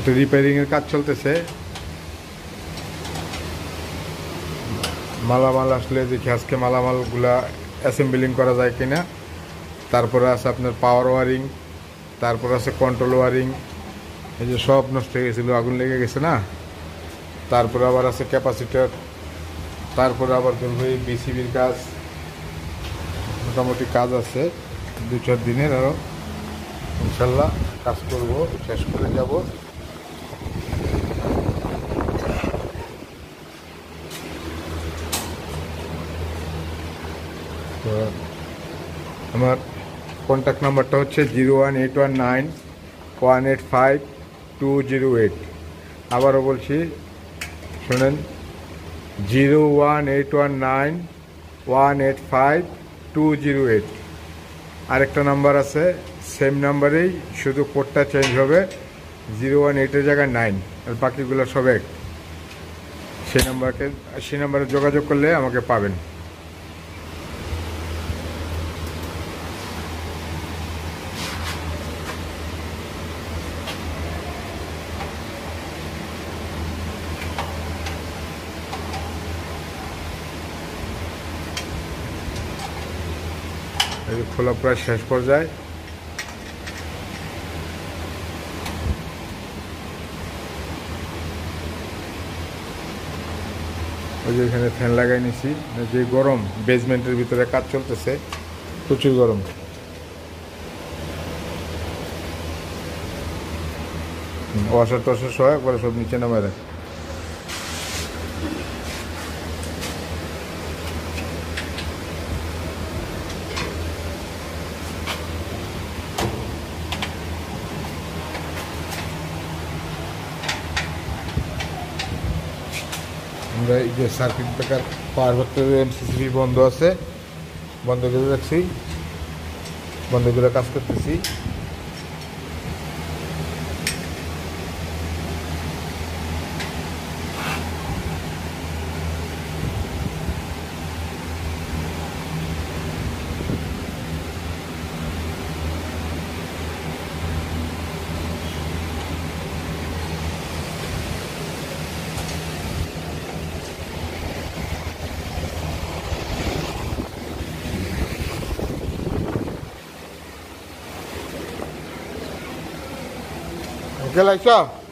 এটা রিপেয়ারিং এর কাজ চলতেছে। মালামাল আসলে দেখি আজকে মালামালগুলা অ্যাসেম্বলিং করা যায় কিনা। তারপরে আছে আপনার পাওয়ার ওয়ারিং, তারপর আছে কন্ট্রোল ওয়ারিং। এই যে সব নষ্ট হয়ে গেছিলো, আগুন লেগে গেছে না। তারপরে আবার আছে ক্যাপাসিটার, তারপরে আবার ধরবো এই বিসিবির কাজ। মোটামুটি কাজ আছে 2-4 দিনের, আরও ইনশাল্লাহ কাজ করব, শেষ করে যাব। তো আমার কন্ট্যাক্ট নাম্বারটা হচ্ছে 01819185208। আবারও বলছি, শোনেন, 01819185208। আরেকটা নাম্বার আছে, সেম নাম্বারেই, শুধু কোডটা চেঞ্জ হবে, 018-এর জায়গায় 9, আর বাকিগুলো সব এক। সেই নাম্বারে যোগাযোগ করলে আমাকে পাবেন। এই যে খোলা প্রায় শেষ পর্যায়ে। ওই যে এখানে ফ্যান লাগাই নিছি, যে গরম, বেসমেন্টের ভিতরে কাজ চলতেছে, প্রচুর গরম। ওয়াশার টসার সহ একবারে সব নিচে নামায় রাখ। আমরা এই যে সার্কিট ব্রেকার, পাওয়ার ভেক্টরের এমসিসিবি বন্ধ আছে, বন্ধ করে রাখছি, বন্ধ করে কাজ করতেছি। ¿Qué la hizo?